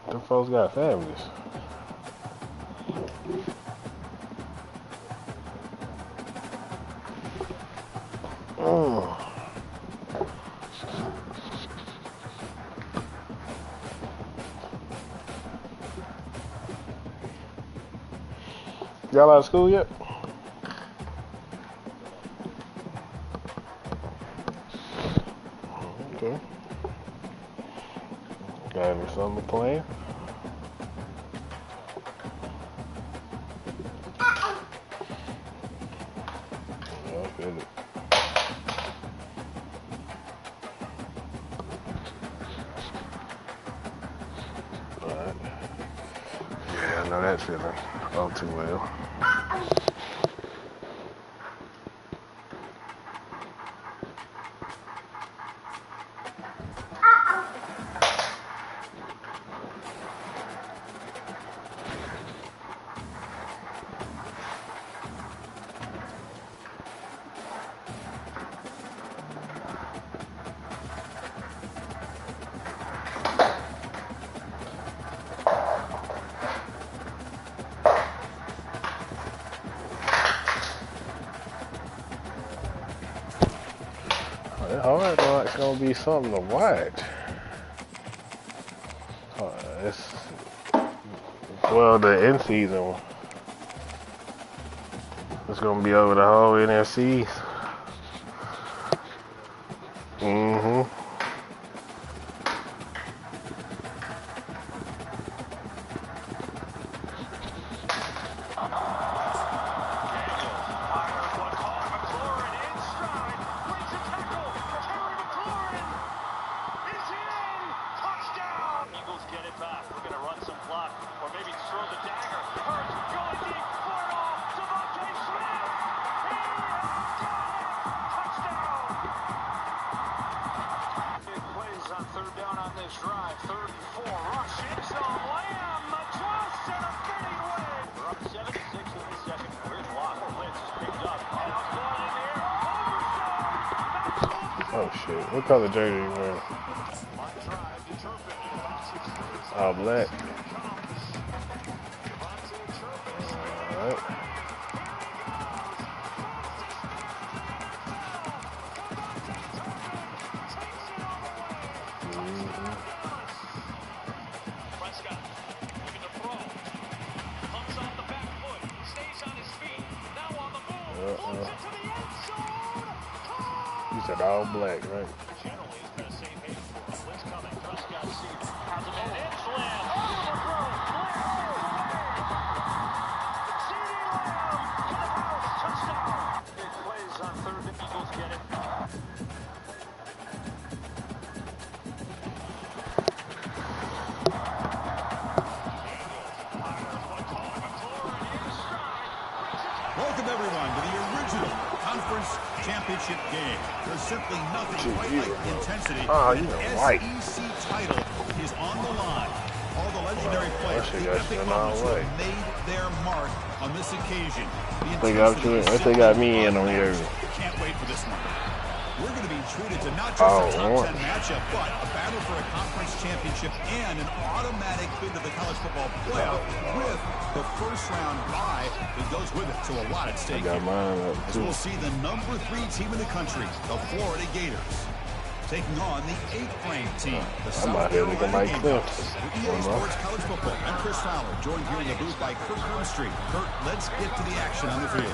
Them folks got families. Y'all out of school yet? Okay. Got any summer plan? Yeah, I feel it. Alright. Yeah, I know that feeling all too well. Hard though, it's gonna be something to watch. Well, the end season, it's gonna be over the whole NFC. Oh shit, what color jersey are you wearing? All black. Alright. You said all black, right? Welcome everyone to the original conference championship game. There's simply nothing quite like the intensity. An SEC title is on the line. All the legendary players, the epic moments who have made their mark on this occasion. They got me in on here. Can't wait for this one. We're going to be treated to not just a top 10 matchup, but a battle for a conference championship and an automatic bid to the college football playoff with the first round bye that goes with it. So a lot at stake here. As we'll see the number 3 team in the country, the Florida Gators, taking on the 8th-ranked team, the South Carolina Gamecocks. With EA Sports College Football, I'm Chris Fowler, joined here in the booth by Kurt Street. Kurt, let's get to the action on the field.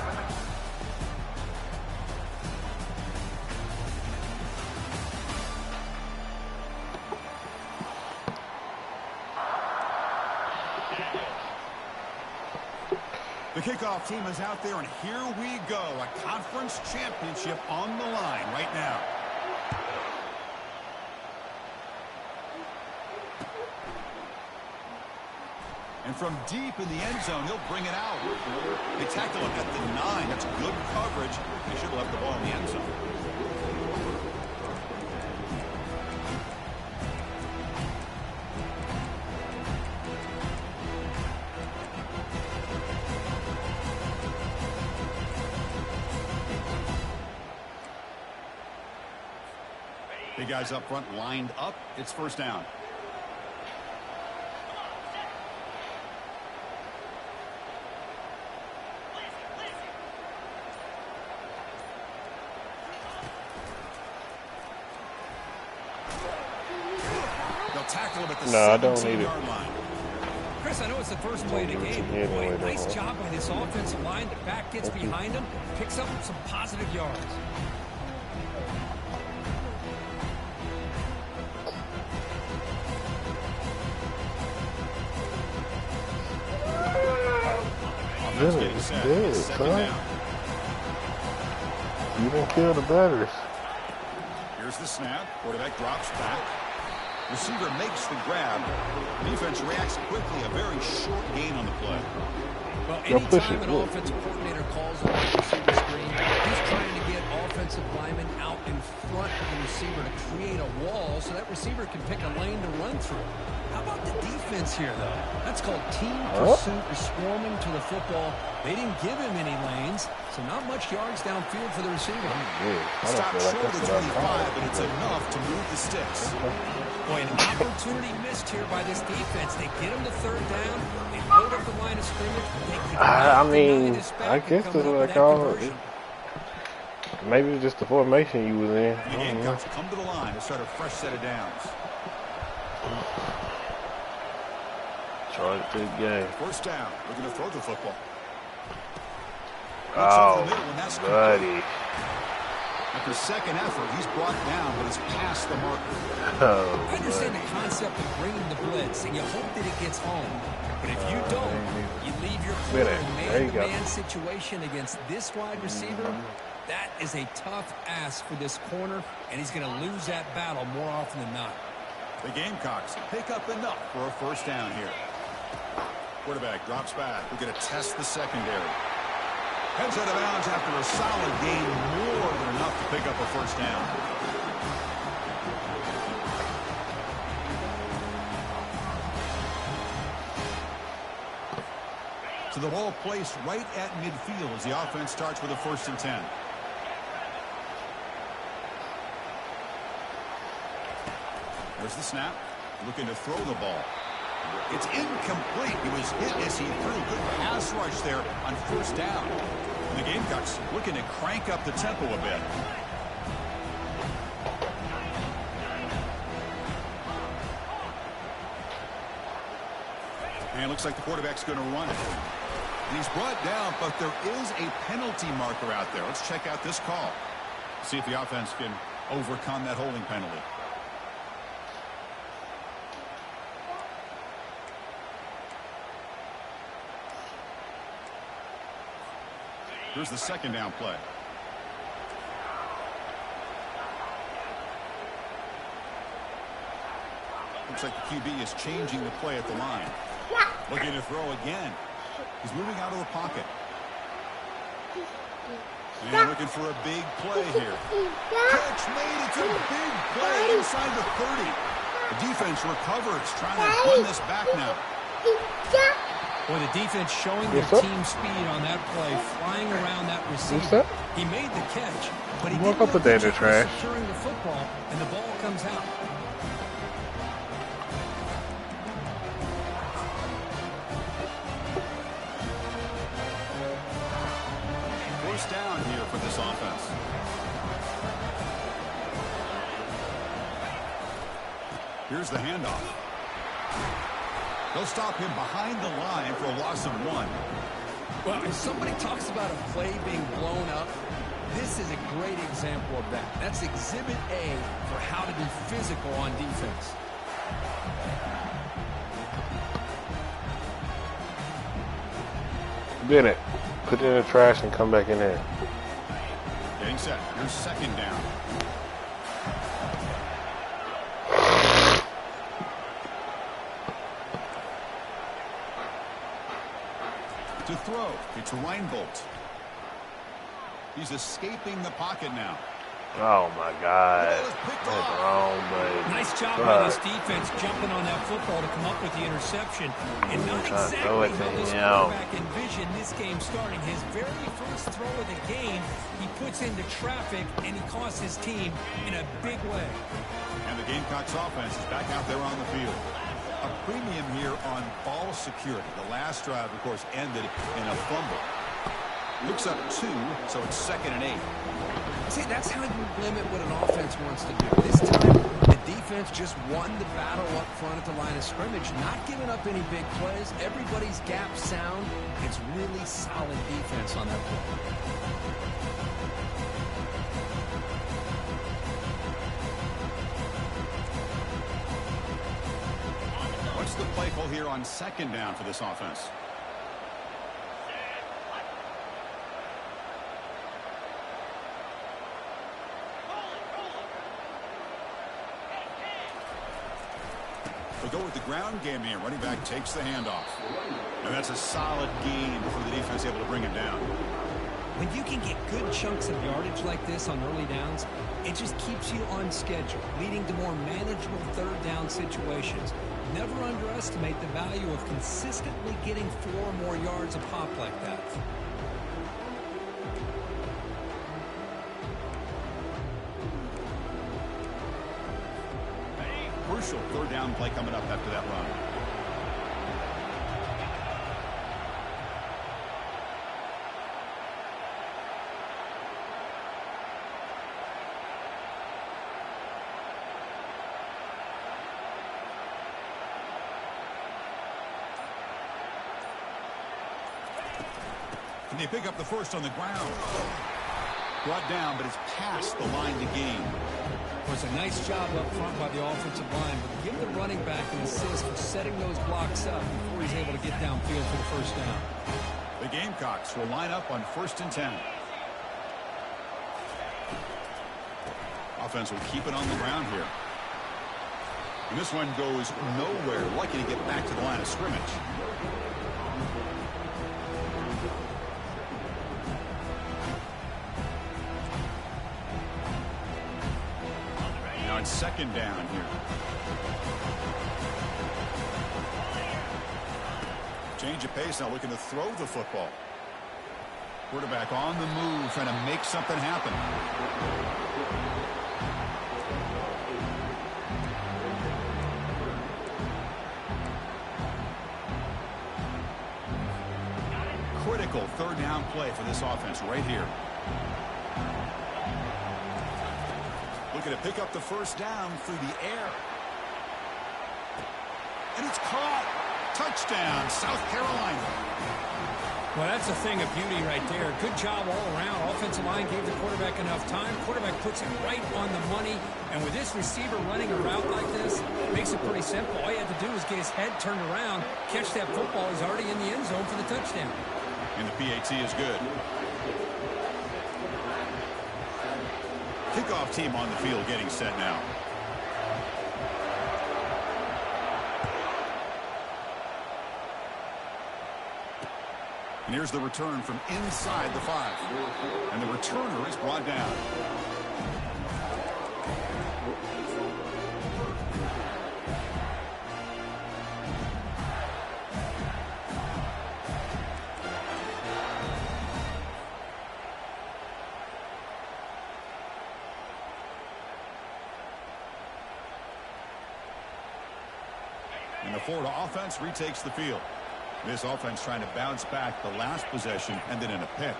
The kickoff team is out there, and here we go. A conference championship on the line right now. And from deep in the end zone, he'll bring it out. They tackle him at the 9. That's good coverage. They should have left the ball in the end zone. Big guys up front lined up. It's first down. tackle him at the No, I don't need it. 17-yard line. Chris, I know it's the first play of the game. Boy, nice job by this offensive line. The back gets behind him, picks up some positive yards. Good, son. You didn't kill the batters. Here's the snap. Quarterback drops back. Receiver makes the grab. Defense reacts quickly. A very short gain on the play. Well, anytime an offensive coordinator calls a wide receiver screen, he's trying to get offensive linemen out in front of the receiver to create a wall so that receiver can pick a lane to run through. How about the defense here, though? That's called team pursuit, swarming to the football. They didn't give him any lanes, so not much yards downfield for the receiver. Stop short of 25, but it's enough to move the sticks. Boy, an opportunity missed here by this defense. They get him to third down. They load up the line of scrimmage. They could I mean, I guess that's what I call it. Maybe it's just the formation you was in. The Gamecocks come to the line to start a fresh set of downs. Charge to the game. First down. Looking to throw the football. Oh, buddy. After second effort, he's brought down, but he's past the marker. Oh, I understand the concept of bringing the blitz, and you hope that it gets home. But if you don't, you leave your corner in man-to-man situation against this wide receiver. That is a tough ask for this corner, and he's going to lose that battle more often than not. The Gamecocks pick up enough for a first down here. Quarterback drops back. We're going to test the secondary. Heads out of bounds after a solid gain, more than enough to pick up a first down. So the ball placed right at midfield as the offense starts with a 1st and 10. There's the snap. Looking to throw the ball. It's incomplete. He was hit as he threw. Good pass rush there on 1st down. And the Gamecocks looking to crank up the tempo a bit. And it looks like the quarterback's going to run it. And he's brought down, but there is a penalty marker out there. Let's check out this call. See if the offense can overcome that holding penalty. Here's the 2nd down play. Looks like the QB is changing the play at the line. Looking to throw again. He's moving out of the pocket. And looking for a big play here. Catch made. It's a big play inside the 30. The defense recovers, trying to run this back now. Boy, the defense showing their team speed on that play, flying around that receiver. He made the catch, but he didn't put that in the trash. Securing the football, and the ball comes out. First down here for this offense. Here's the handoff. They'll stop him behind the line for a loss of 1. Well, if somebody talks about a play being blown up, this is a great example of that. That's Exhibit A for how to be physical on defense. Did it. Put it in the trash and come back in there. Getting set. Here's 2nd down. To throw, it's Reinbolt. He's escaping the pocket now. Oh my God. That's wrong, buddy. Nice job by this defense jumping on that football to come up with the interception. And not exactly how this quarterback envisioned this game starting. His very first throw of the game, he puts into traffic and he costs his team in a big way. And the Gamecocks offense is back out there on the field. A premium here on ball security. The last drive, of course, ended in a fumble. Looks up 2, so it's 2nd and 8. See, that's how you limit what an offense wants to do. This time, the defense just won the battle up front at the line of scrimmage, not giving up any big plays. Everybody's gap sound. It's really solid defense on that play. What's the play call here on second down for this offense? We'll go with the ground game here. Running back takes the handoff. And that's a solid gain before the defense able to bring him down. When you can get good chunks of yardage like this on early downs, it just keeps you on schedule, leading to more manageable third down situations. Never underestimate the value of consistently getting 4 or more yards a pop like that. Crucial third down play coming up after that run. Can they pick up the first on the ground? Brought down, but it's past the line to gain. It was a nice job up front by the offensive line, but give the running back an assist for setting those blocks up before he's able to get downfield for the first down. The Gamecocks will line up on 1st and 10. Offense will keep it on the ground here. And this one goes nowhere. Lucky to get back to the line of scrimmage. Now it's second down here. Change of pace now, looking to throw the football. Quarterback on the move, trying to make something happen. Critical third down play for this offense right here. Looking to pick up the first down through the air. And it's caught. Touchdown, South Carolina. Well, that's a thing of beauty right there. Good job all around. Offensive line gave the quarterback enough time. Quarterback puts it right on the money. And with this receiver running a route like this, makes it pretty simple. All you had to do was get his head turned around, catch that football. He's already in the end zone for the touchdown. And the PAT is good. Kickoff team on the field getting set now. And here's the return from inside the 5. And the returner is brought down. And the Florida offense retakes the field. This offense trying to bounce back the last possession and then in a pick.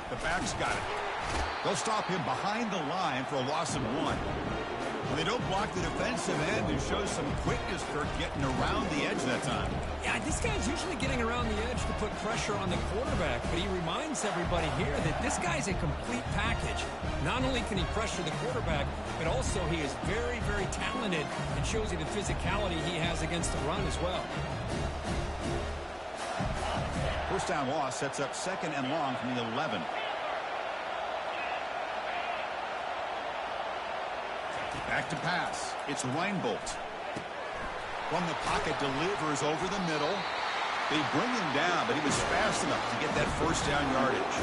The back's got it. They'll stop him behind the line for a loss of 1. When they don't block the defensive end, it shows some quickness, Kirk, getting around the edge that time. Yeah, this guy's usually getting around the edge to put pressure on the quarterback, but he reminds everybody here that this guy's a complete package. Not only can he pressure the quarterback, but also he is very, very talented and shows you the physicality he has against the run as well. First down loss sets up 2nd and long from the 11. Back to pass. It's Reinbolt. From the pocket, delivers over the middle. They bring him down, but he was fast enough to get that first down yardage.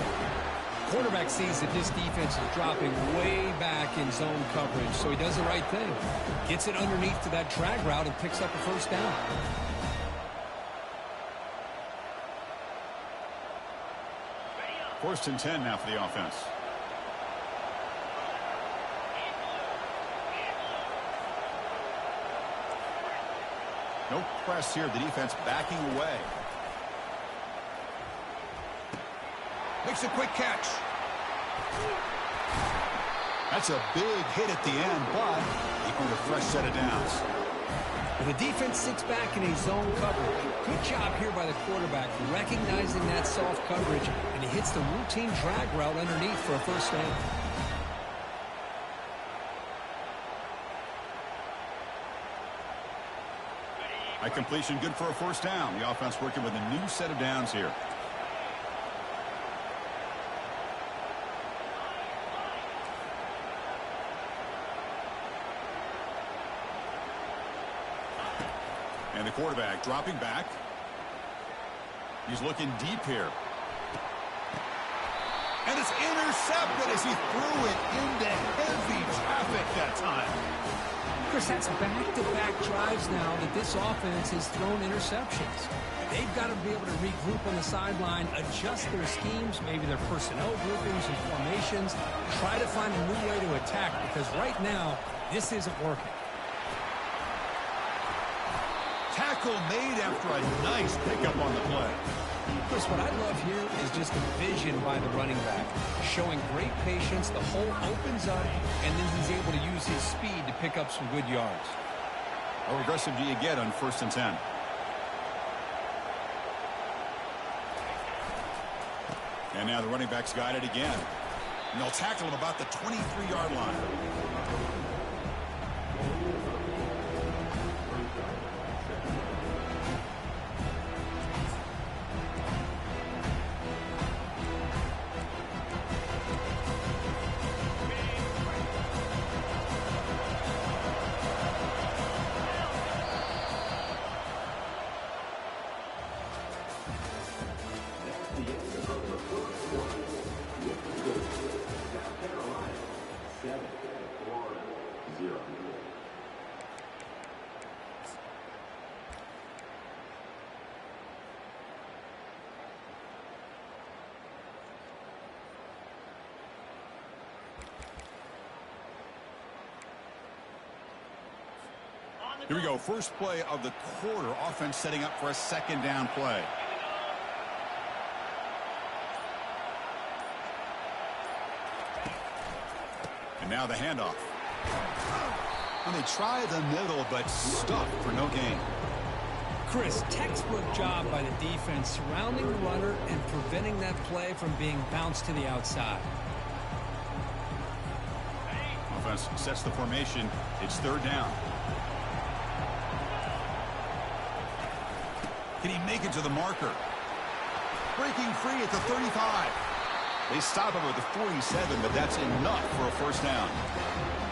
Quarterback sees that this defense is dropping way back in zone coverage, so he does the right thing. Gets it underneath to that drag route and picks up a first down. First and 10 now for the offense. No press here. The defense backing away. Makes a quick catch. That's a big hit at the end, but he earned a fresh set of downs. The defense sits back in a zone coverage. Good job here by the quarterback, recognizing that soft coverage, and he hits the routine drag route underneath for a first down. High completion, good for a first down. The offense working with a new set of downs here. And the quarterback dropping back. He's looking deep here. And it's intercepted as he threw it into heavy traffic that time. Chris, that's back-to-back drives now that this offense has thrown interceptions. They've got to be able to regroup on the sideline, adjust their schemes, maybe their personnel groupings and formations, try to find a new way to attack, because right now, this isn't working. Tackle made after a nice pickup on the play. Chris, what I love here is just the vision by the running back. Showing great patience, the hole opens up, and then he's able to use his speed to pick up some good yards. How aggressive do you get on 1st and 10? And now the running back's got it again. And they'll tackle him about the 23-yard line. Here we go. First play of the quarter. Offense setting up for a 2nd down play. And now the handoff. And they try the middle, but stuck for no gain. Chris, textbook job by the defense surrounding the runner and preventing that play from being bounced to the outside. Offense sets the formation. It's 3rd down. Can he make it to the marker? Breaking free at the 35. They stop him at the 47, but that's enough for a first down.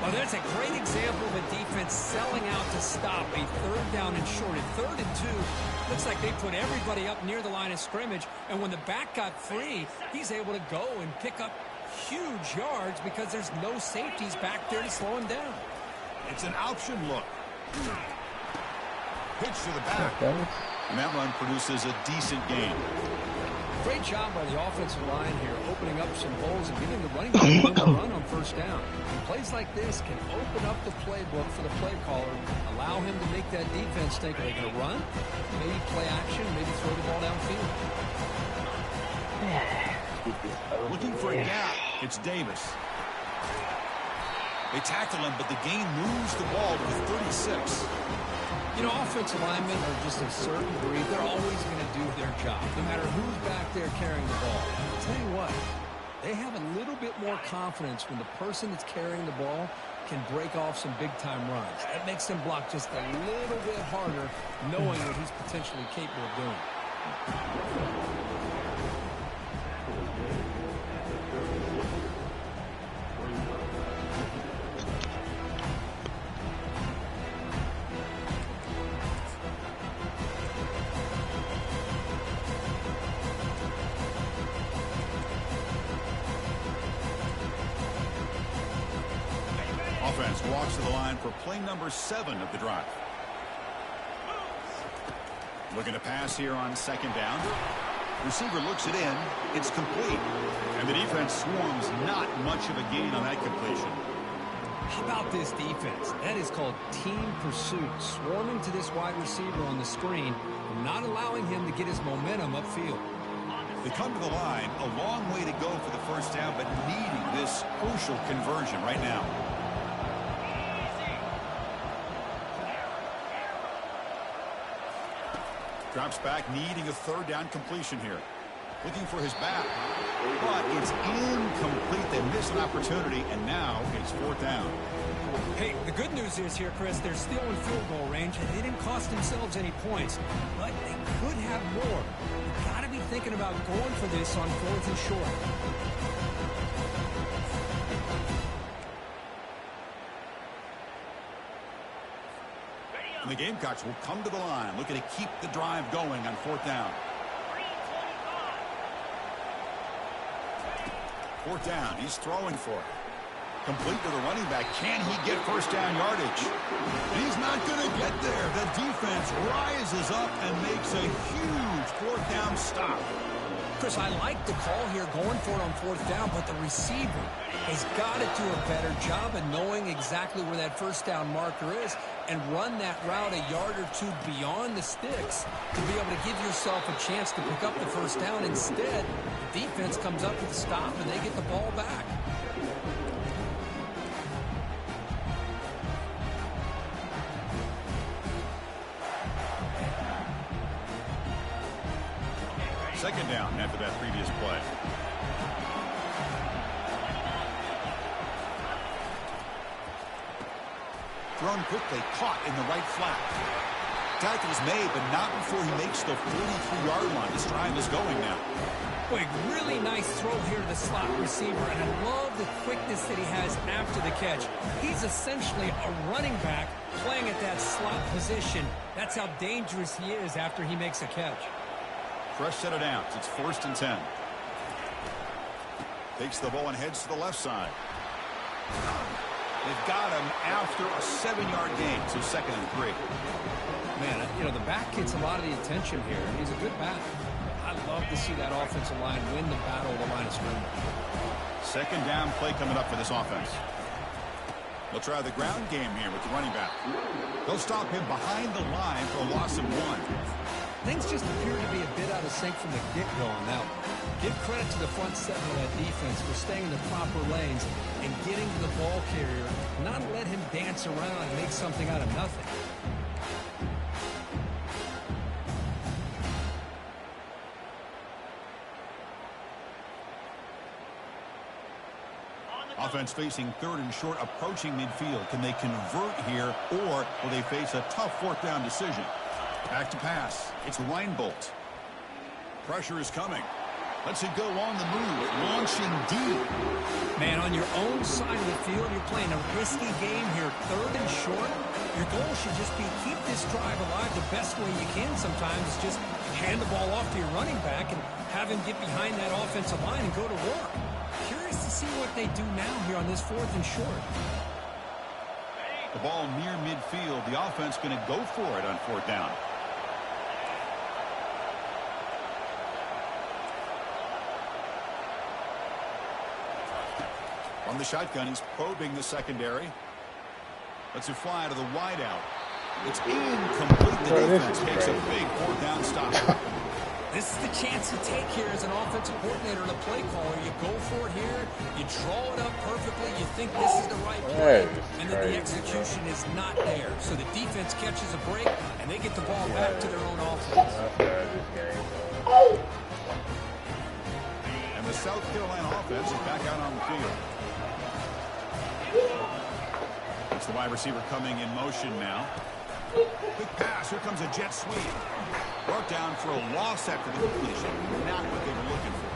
Well, that's a great example of a defense selling out to stop a 3rd down and short. At 3rd and 2, looks like they put everybody up near the line of scrimmage, and when the back got free, he's able to go and pick up huge yards because there's no safeties back there to slow him down. It's an option look. Pitch to the back. And that run produces a decent gain. Great job by the offensive line here, opening up some holes and giving the running back a run on 1st down. Plays like this can open up the playbook for the play caller, allow him to make that defense think, are they going to run? Maybe play action, maybe throw the ball downfield. Looking for a gap. It's Davis. They tackle him, but the gain moves the ball to the 36. You know, offensive linemen are just a certain breed. They're always going to do their job, no matter who's back there carrying the ball. I'll tell you what, they have a little bit more confidence when the person that's carrying the ball can break off some big-time runs. That makes them block just a little bit harder, knowing what he's potentially capable of doing. Offense walks to the line for play number 7 of the drive. Looking to pass here on 2nd down. Receiver looks it in. It's complete. And the defense swarms. Not much of a gain on that completion. How about this defense? That is called team pursuit. Swarming to this wide receiver on the screen and not allowing him to get his momentum upfield. They come to the line, a long way to go for the first down, but needing this crucial conversion right now. Drops back, needing a third down completion here. Looking for his back, but it's incomplete. They miss an opportunity, and now it's fourth down. Hey, the good news is here, Chris, they're still in field goal range, and they didn't cost themselves any points, but they could have more. You've got to be thinking about going for this on fourth and short. And the Gamecocks will come to the line, looking to keep the drive going on fourth down. Fourth down, he's throwing for it. Complete to the running back. Can he get first down yardage? He's not going to get there. The defense rises up and makes a huge fourth down stop. Chris, I like the call here going for it on fourth down, but the receiver has got to do a better job of knowing exactly where that first down marker is and run that route a yard or two beyond the sticks to be able to give yourself a chance to pick up the first down. Instead, the defense comes up with a stop and they get the ball back. Second down after that previous play. Thrown quickly, caught in the right flat. Tackle is made, but not before he makes the 43-yard line. This drive is going now. Boy, really nice throw here to the slot receiver, and I love the quickness that he has after the catch. He's essentially a running back playing at that slot position. That's how dangerous he is after he makes a catch. Fresh set of downs. It's 1st and 10. Takes the ball and heads to the left side. They've got him after a 7-yard gain, so 2nd and 3. Man, you know, the back gets a lot of the attention here. He's a good back. I love to see that offensive line win the battle of the line of scrimmage. Second down play coming up for this offense. They'll try the ground game here with the running back. They'll stop him behind the line for a loss of 1. Things just appear to be a bit out of sync from the get-go on that one. Give credit to the front seven of that defense for staying in the proper lanes and getting to the ball carrier, not let him dance around and make something out of nothing. Offense facing 3rd and short, approaching midfield. Can they convert here, or will they face a tough 4th down decision? Back to pass. It's Reinbolt. Pressure is coming. Let's it go on the move. Launching deep. Man, on your own side of the field, you're playing a risky game here. 3rd and short. Your goal should just be keep this drive alive the best way you can sometimes. Is just hand the ball off to your running back and have him get behind that offensive line and go to work. Curious to see what they do now here on this 4th and short. The ball near midfield. The offense going to go for it on 4th down. From the shotgun, he's probing the secondary. Lets it fly to the wideout. It's incomplete. The defense makes a big 4th down stop. This is the chance you take here as an offensive coordinator and a play caller. You go for it here. You draw it up perfectly. You think this is the right play. And then the execution is not there. So the defense catches a break, and they get the ball back to their own offense. And the South Carolina offense is back out on the field. It's the wide receiver coming in motion now. Quick pass. Here comes a jet sweep. Brought down for a loss after the completion. Not what they were looking for.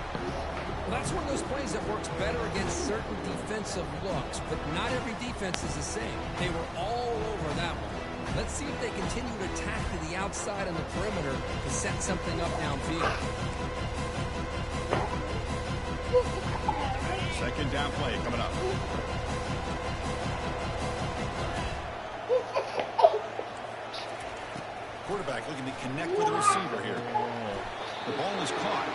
Well, that's one of those plays that works better against certain defensive looks, but not every defense is the same. They were all over that one. Let's see if they continue to attack to the outside on the perimeter to set something up downfield. Second down play coming up. Quarterback looking to connect with the receiver here. The ball is caught.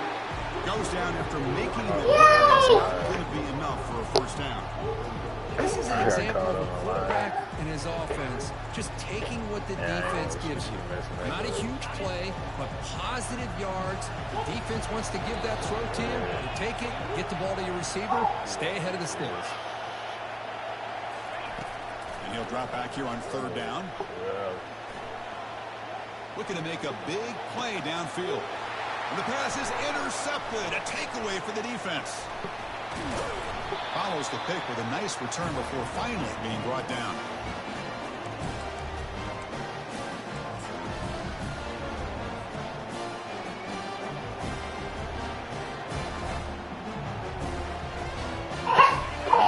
Goes down after making the grab. It's not going to be enough for a first down. This is an example of a quarterback and his offense just taking what the defense gives you. Not a huge play, but positive yards. The defense wants to give that throw to you. You take it, get the ball to your receiver, stay ahead of the sticks. And he'll drop back here on third down. Looking to make a big play downfield. And the pass is intercepted. A takeaway for the defense. Follows the pick with a nice return before finally being brought down.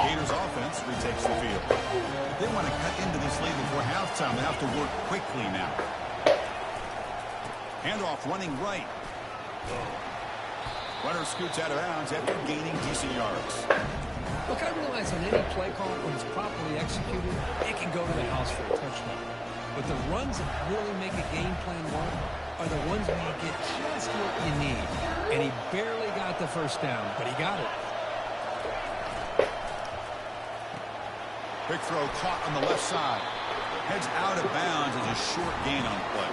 Gators offense retakes the field. If they want to cut into this lead before halftime, they have to work quickly now. Handoff running right. Runner scoots out of bounds after gaining decent yards. Look, I realize on any play call, when it's properly executed, it can go to the house for a touchdown. But the runs that really make a game plan work are the ones where you get just what you need. And he barely got the first down, but he got it. Quick throw caught on the left side. Heads out of bounds as a short gain on play.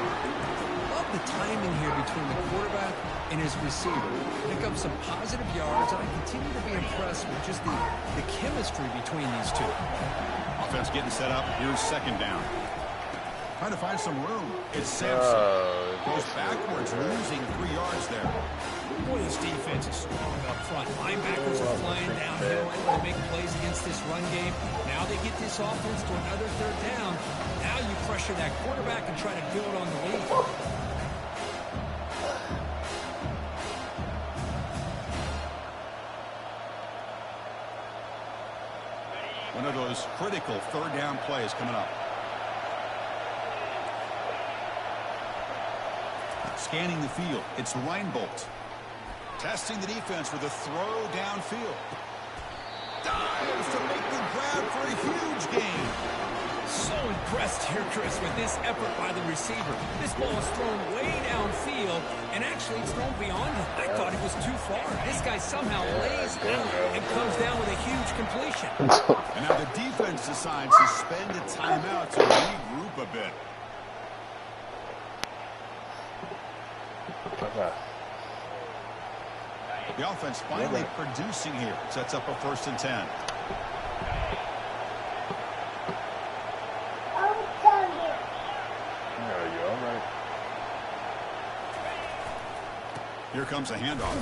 Love the timing here between the quarterback and his receiver. Pick up some positive yards, and I continue to be impressed with just the chemistry between these two. Offense getting set up. Here's second down. Trying to find some room. It's Sampson. Goes backwards, losing 3 yards there. Boy, this defense is strong up front. Linebackers are flying downhill, able to make plays against this run game. Now they get this offense to another third down. Now you pressure that quarterback and try to build on the lead. One of those critical third down plays coming up. Scanning the field, it's Reinbolt. Testing the defense with a throw downfield. Dives to make the grab for a huge gain. So impressed here, Chris, with this effort by the receiver. This ball is thrown way downfield, and actually it's thrown beyond him. I thought it was too far. This guy somehow lays out and comes down with a huge completion. And now the defense decides to spend a timeout to regroup a bit. The offense finally producing here. Sets up a 1st and 10. Here comes a handoff.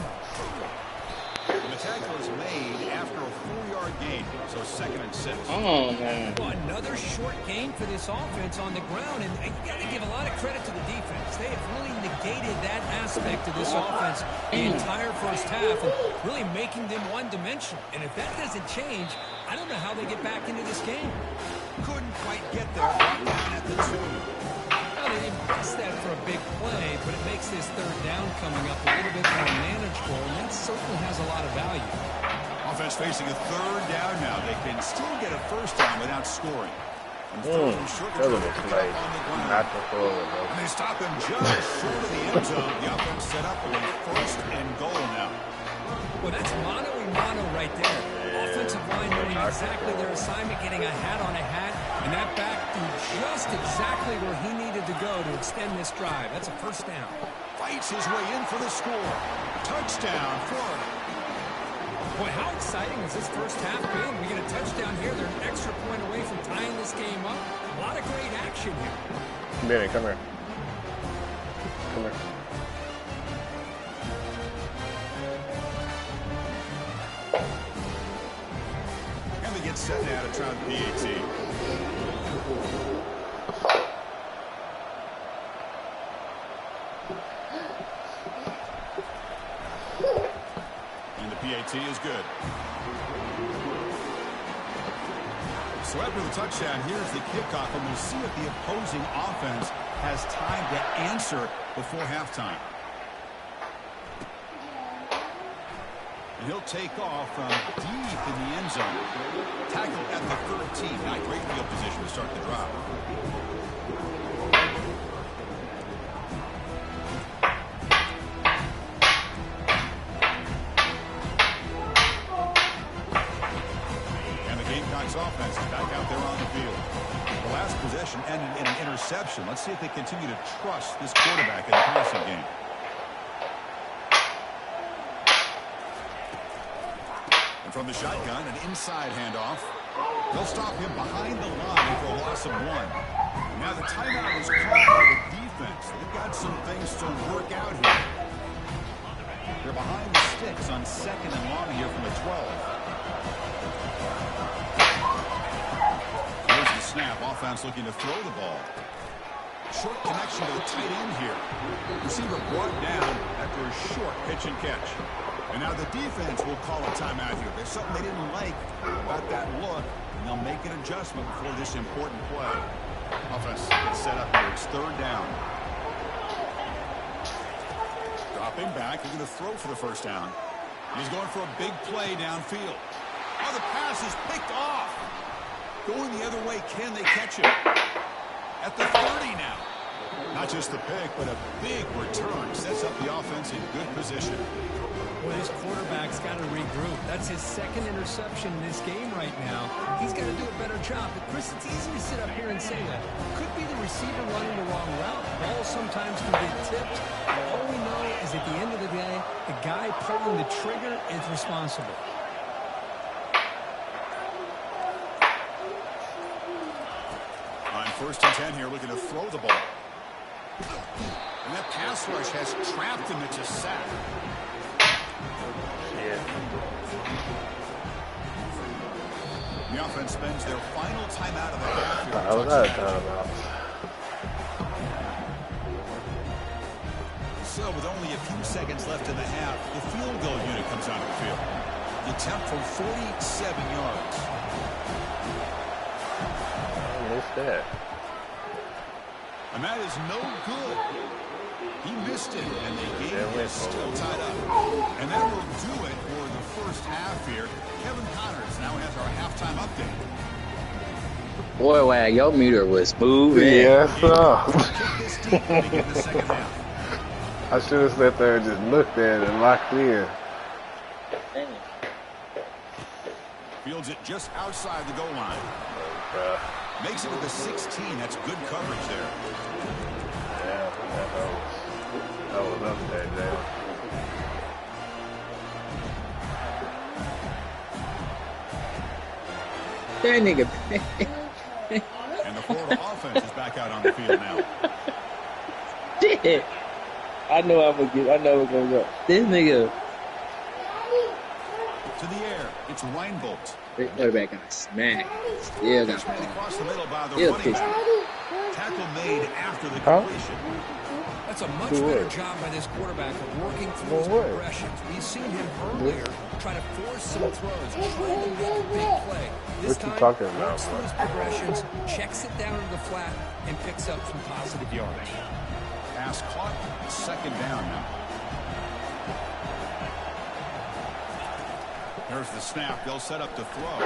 And the tackle is made after a 4-yard gain, so 2nd and 6. Oh, man. Well, another short gain for this offense on the ground, and you got to give a lot of credit to the defense. They have really negated that aspect of this offense the entire first half, and really making them one-dimensional. And if that doesn't change, I don't know how they get back into this game. Couldn't quite get there. Brought down at the 2. They didn't miss that for a big play, but it makes this third down coming up a little bit more manageable, and that certainly has a lot of value. Offense facing a third down now. They can still get a first down without scoring. And third and short, on the ground. And they stop him just short of the end zone. The offense set up with a 1st and goal now. Well, that's mano-a-mano right there. Offensive line knowing exactly their assignment, getting a hat on a hat, and that back threw just exactly where he needed to go to extend this drive. That's a 1st down. Fights his way in for the score. Touchdown, Florida. Boy, how exciting has this first half been? We get a touchdown here. They're an extra point away from tying this game up. A lot of great action here. Benny, come here. Come here. And they get set now to try the PAT. PAT is good. So after the touchdown, here's the kickoff, and we'll see if the opposing offense has time to answer before halftime. And he'll take off from deep in the end zone. Tackle at the 13. Not great field position to start the drive. interception. Let's see if they continue to trust this quarterback in the passing game. And from the shotgun, an inside handoff. They'll stop him behind the line for a loss of 1. Now the timeout is called by the defense. They've got some things to work out here. They're behind the sticks on 2nd and long here from the 12. Here's the snap. Offense looking to throw the ball. Short connection to the tight end here. Receiver brought down after a short pitch and catch. And now the defense will call a timeout here. There's something they didn't like about that look, and they'll make an adjustment before this important play. Offense gets set up here. It's 3rd down. Dropping back. He's going to throw for the 1st down. He's going for a big play downfield. Oh, the pass is picked off. Going the other way. Can they catch him? At the 30 now. Not just the pick, but a big return. Sets up the offense in good position. Well, this quarterback's got to regroup. That's his 2nd interception in this game right now. He's got to do a better job. But, Chris, it's easy to sit up here and say that. Could be the receiver running the wrong route. Ball sometimes can get tipped. All we know is at the end of the day, the guy pulling the trigger is responsible. On 1st and 10 here, looking to throw the ball. And that pass rush has trapped him. It's a sack. The offense spends their final timeout of the half here. I was out of timeout. So with only a few seconds left in the half, the field goal unit comes onto the field. The attempt from 47 yards. I missed that. And that is no good. He missed it, and the game is still tied up. And that will do it for the 1st half here. Kevin Connors now has our halftime update. Boy, wow, your meter was smooth. Yes, Kick this deep when they get the 2nd half. I should have sat there and just looked at it and locked in. Fields it just outside the goal line. Makes it to the 16. That's good coverage there. Yeah, that was up there, Jay. That nigga. And the Florida offense is back out on the field now. Shit. I know we're gonna go. This nigga. To the air. It's Reinbolt. Quarterback got smacked. Still got Made across the middle by the Still running pissed. back. Tackle made after the completion. That's a much better job by this quarterback of working through his progressions. We've seen him earlier try to force some throws, trying to make a big play. This time, works through his progressions, checks it down to the flat, and picks up some positive yardage. Pass caught. 2nd down now. There's the snap. They'll set up to throw.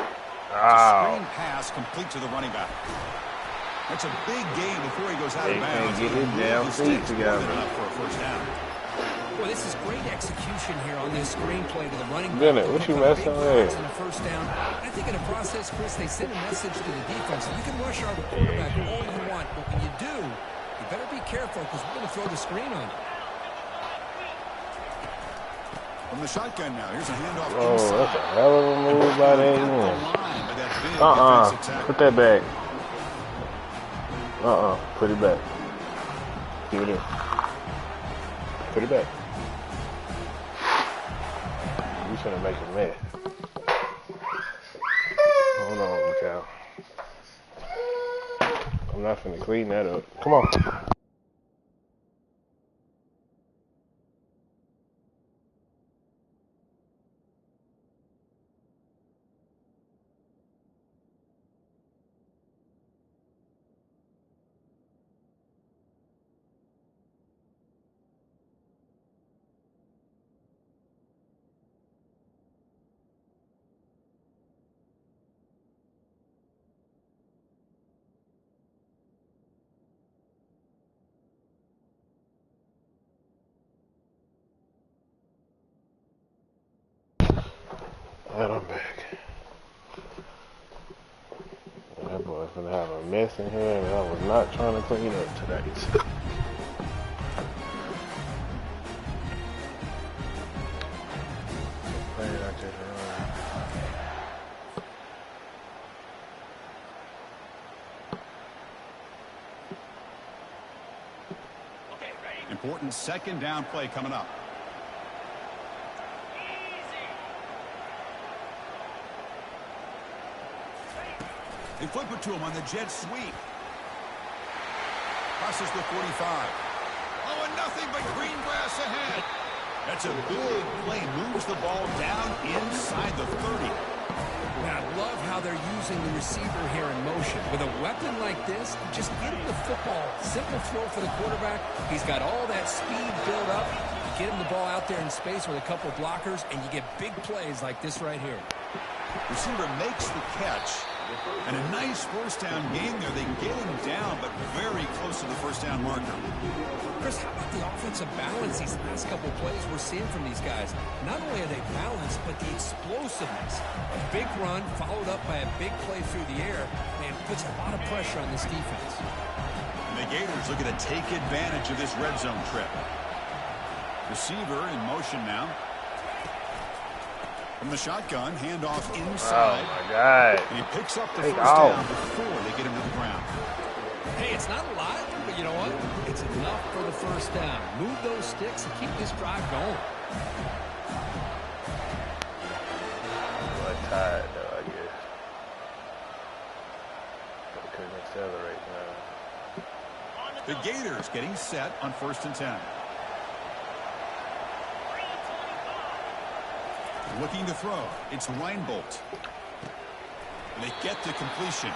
Screen pass complete to the running back. That's a big gain before he goes out of bounds. Get his damn feet together. For a 1st down. Well, this is great execution here on this screenplay to the running back. Bennett, what you messing with? On a 1st down. I think in the process, Chris, they send a message to the defense. You can rush our quarterback all you want, but when you do, you better be careful because we're going to throw the screen on you. From the shotgun now, here's a handoff. Oh, that's a hell of a move by that man. Put that back. Put it back. Give it in. Put it back. You trying to make a mess. Hold on, Cal. I'm not finna clean that up. Come on. And I'm back. That boy's gonna have a mess in here, and I was not trying to clean up today. Important second down play coming up. They flip it to him on the jet sweep. Crosses the 45. Oh, and nothing but green grass ahead. That's a big play. Moves the ball down inside the 30. I love how they're using the receiver here in motion. With a weapon like this, just get him the football. Simple throw for the quarterback. He's got all that speed built up. You get him the ball out there in space with a couple blockers, and you get big plays like this right here. Receiver makes the catch. And a nice first down game there. They get him down, but very close to the first down marker. Chris, how about the offensive balance these last couple plays we're seeing from these guys? Not only are they balanced, but the explosiveness. A big run followed up by a big play through the air, and puts a lot of pressure on this defense. And the Gators looking to take advantage of this red zone trip. Receiver in motion now. From the shotgun, handoff inside. Oh, my God. And he picks up the first down before they get him to the ground. Hey, it's not a lot, but you know what? It's enough for the first down. Move those sticks and keep this drive going. I'm tired, though, I guess. I couldn't accelerate now. The Gators getting set on 1st and 10. Looking to throw. It's Reinbolt. And they get the completion.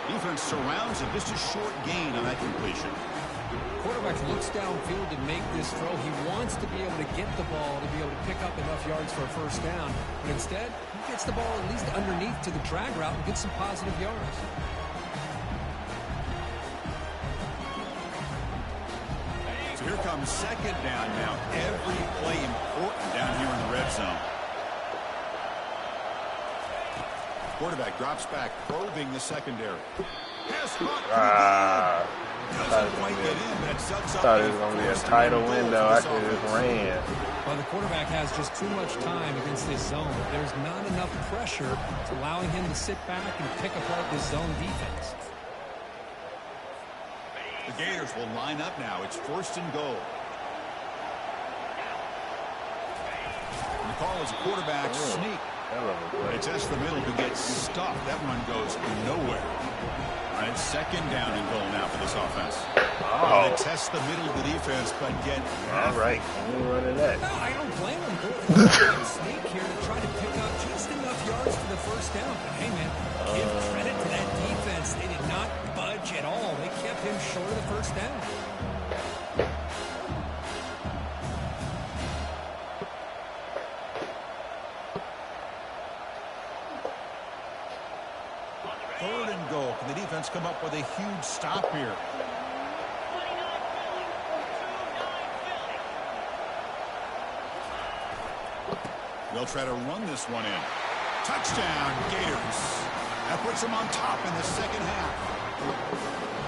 Defense surrounds him. Just a short gain on that completion. Quarterback looks downfield to make this throw. He wants to be able to get the ball to be able to pick up enough yards for a first down. But instead, he gets the ball at least underneath to the drag route and gets some positive yards. So here comes second down now. Every play important down here in the red zone. Quarterback drops back, probing the secondary. Thought it was going to be a tighter window. I could just ran. Well, the quarterback has just too much time against this zone. There's not enough pressure allowing him to sit back and pick apart this zone defense. The Gators will line up now. It's 1st and goal. And the call is a quarterback sneak. They test the middle to get stuffed. That run goes nowhere. All right, second down and goal now for this offense. Oh. They test the middle of the defense, but get all right. You running that. No, I don't blame him. They're sneak here to try to pick up just enough yards for the first down. But hey, man, give credit to that defense. They did not budge at all. They kept him short of the first down. Can the defense come up with a huge stop here? They'll try to run this one in. Touchdown, Gators. That puts them on top in the second half.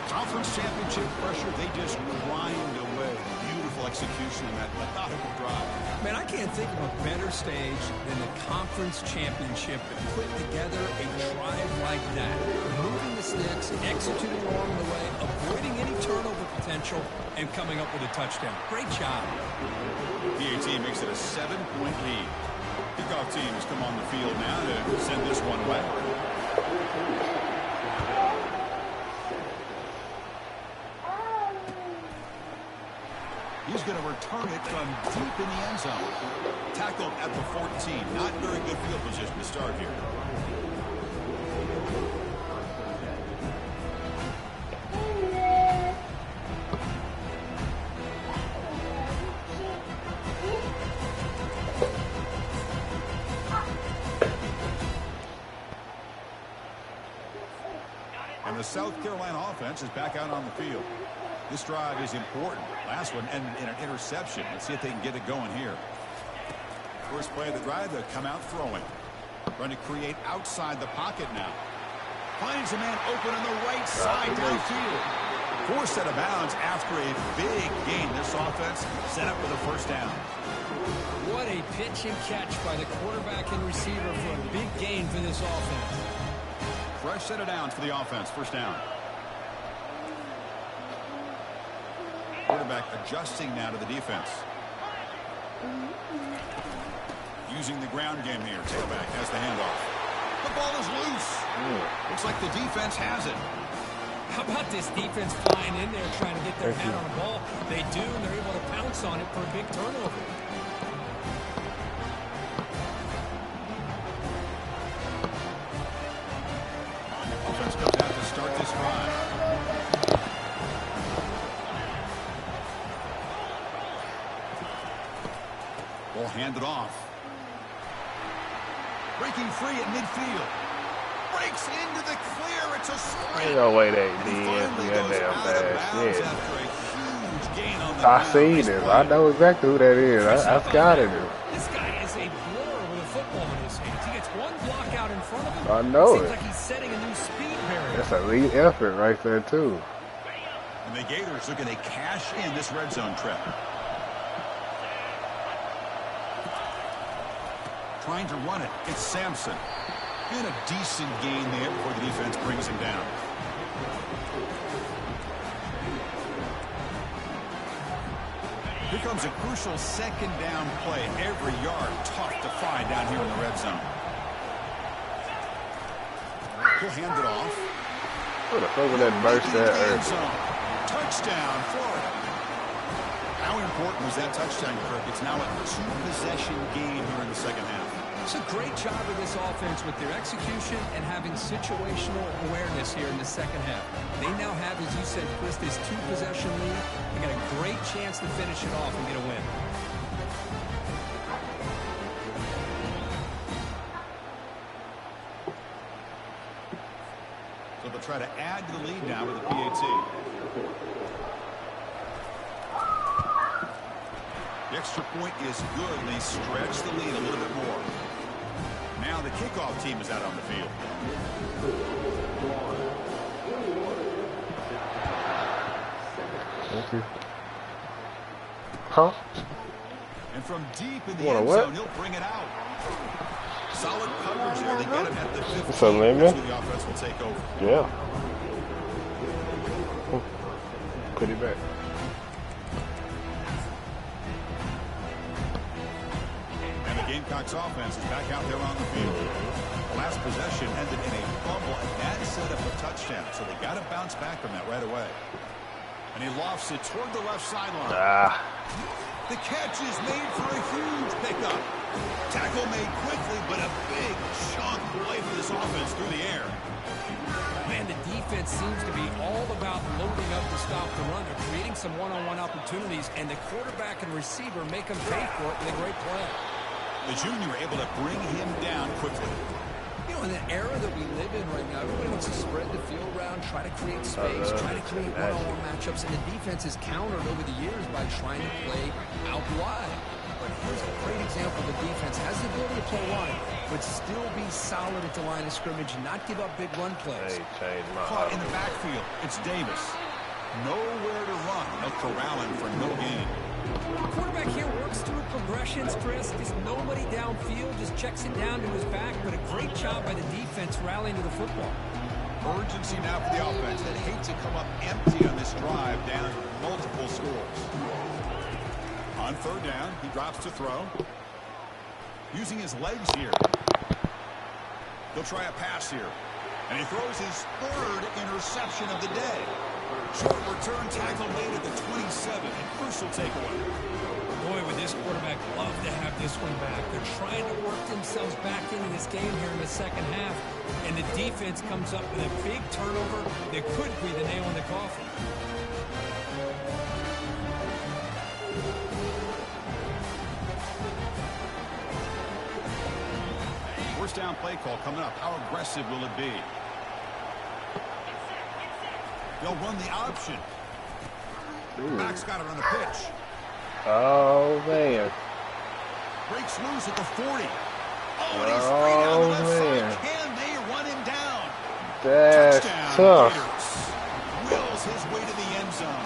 Conference championship pressure, they just grind away. Beautiful execution in that methodical drive. Man, I can't think of a better stage than the conference championship to put together a drive like that. Moving the sticks, executing along the way, avoiding any turnover potential, and coming up with a touchdown. Great job. PAT makes it a 7-point lead. Kickoff teams come on the field now to send this one away. He's going to return it from deep in the end zone. Tackled at the 14. Not very good field position to start here. And the South Carolina offense is back out on the field. This drive is important. Last one ended in an interception. Let's see if they can get it going here. First play of the drive, they'll come out throwing. Trying to create outside the pocket now. Finds a man open on the right side downfield. Forced out of bounds after a big gain. This offense set up for the first down. What a pitch and catch by the quarterback and receiver for a big gain for this offense. Fresh set of downs for the offense. First down. Quarterback adjusting now to the defense. Using the ground game here. Tailback has the handoff. The ball is loose. Looks like the defense has it. How about this defense flying in there trying to get their head on the ball? They do, and they're able to pounce on it for a big turnover. Offense comes out to start this drive. Ball handed off. Breaking free at midfield. Breaks into the clear. It's a straight. Ain't no way they did. Yeah, damn fast. Yeah. I seen him. I know exactly who that is. I scouted him. This guy is a blur with a football in his hands. He gets one block out in front of him. I know it. Seems like he's setting a new speed barrier. That's a lead effort right there, too. And the Gators looking to cash in this red zone trip. Trying to run it. It's Sampson. And a decent gain there before the defense brings him down. Here comes a crucial second down play. Every yard tough to find down here in the red zone. He'll hand it off. What the fuck was that burst that earth? Touchdown, Florida. How important was that touchdown, Kirk? It's now a two-possession game here in the second half. It's a great job of this offense with their execution and having situational awareness here in the second half. They now have, as you said, Chris, this two-possession lead. They got a great chance to finish it off and get a win. So they'll try to add to the lead now with the PAT. The extra point is good, and they stretch the lead a little bit more. Now the kickoff team is out on the field. Thank you. Huh? And from deep in the end zone, he'll bring it out. Solid coverage there. They get him at the 15. What's up, man? That's where the offense will take over. Yeah. Put it back. And the Gamecocks offense is back out there on the field. Last possession ended in a fumble, and that set up a touchdown. So they got to bounce back from that right away. And he lofts it toward the left sideline. The catch is made for a huge pickup. Tackle made quickly, but a big chunk play for this offense through the air. Man, the defense seems to be all about loading up to stop the run. They're creating some one-on-one opportunities, and the quarterback and receiver make them pay for it with a great play. The junior able to bring him down quickly. You know, in the era that we live in right now, everybody wants to spread the field around, try to create space, try to create one-on-one matchups, and the defense is countered over the years by trying to play out wide. But here's a great example. The defense has the ability to play wide, but still be solid at the line of scrimmage and not give up big run plays. Caught in the backfield. It's Davis. Nowhere to run. They'll corral him for no gain. The quarterback here works through progressions, Chris. Just nobody downfield, just checks it down to his back. But a great job by the defense rallying to the football. Urgency now for the offense. They'd hate to come up empty on this drive down multiple scores. On third down, he drops to throw. Using his legs here. He'll try a pass here. And he throws his third interception of the day. Short return tackle made at the 27. A crucial takeaway. Boy, would this quarterback love to have this one back. They're trying to work themselves back into this game here in the second half. And the defense comes up with a big turnover that could be the nail in the coffin. First down play call coming up. How aggressive will it be? They'll run the option. Back's got it on the pitch. Oh, man. Breaks loose at the 40. Oh, and he's straight out of the left side. Can they run him down? That's tough. Wills his way to the end zone.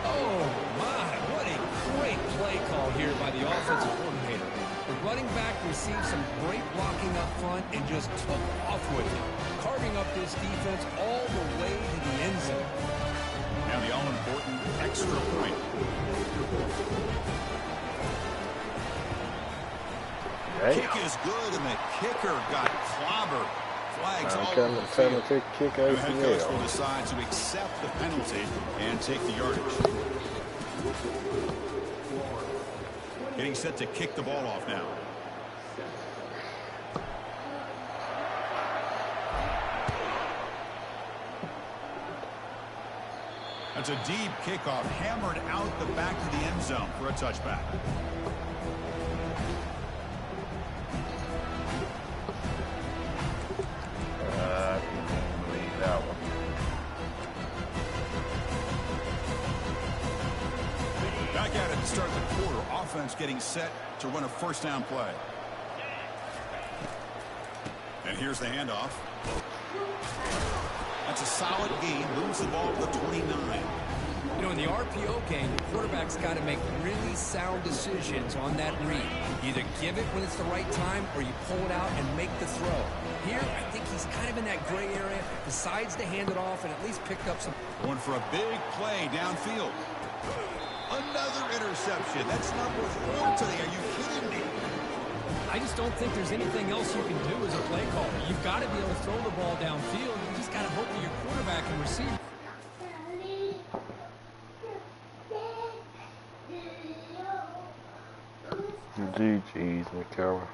Oh, my. What a great play call here by the offensive coordinator. The running back received some great blocking up front and just took off with it, carving up this defense all the way to the end zone. Now the all-important extra point. Hey. Kick is good, and the kicker got clobbered. Flags all over the Tell field. to kick The head coach will ACL. decide to accept the penalty and take the yardage. Getting set to kick the ball off now. That's a deep kickoff, hammered out the back of the end zone for a touchback. I can't believe that one. Back at it to start the quarter. Offense getting set to run a first down play. And here's the handoff. That's a solid gain. Moves the ball to the 29. You know, in the RPO game, the quarterback's got to make really sound decisions on that read. Either give it when it's the right time or you pull it out and make the throw. Here, I think he's kind of in that gray area, decides to hand it off and at least picked up some. Going for a big play downfield. Another interception. That's number 4 today. Are you kidding me? I just don't think there's anything else you can do as a play caller. You've got to be able to throw the ball downfield. You just got to hope that your quarterback can receive. GG's, McCullough.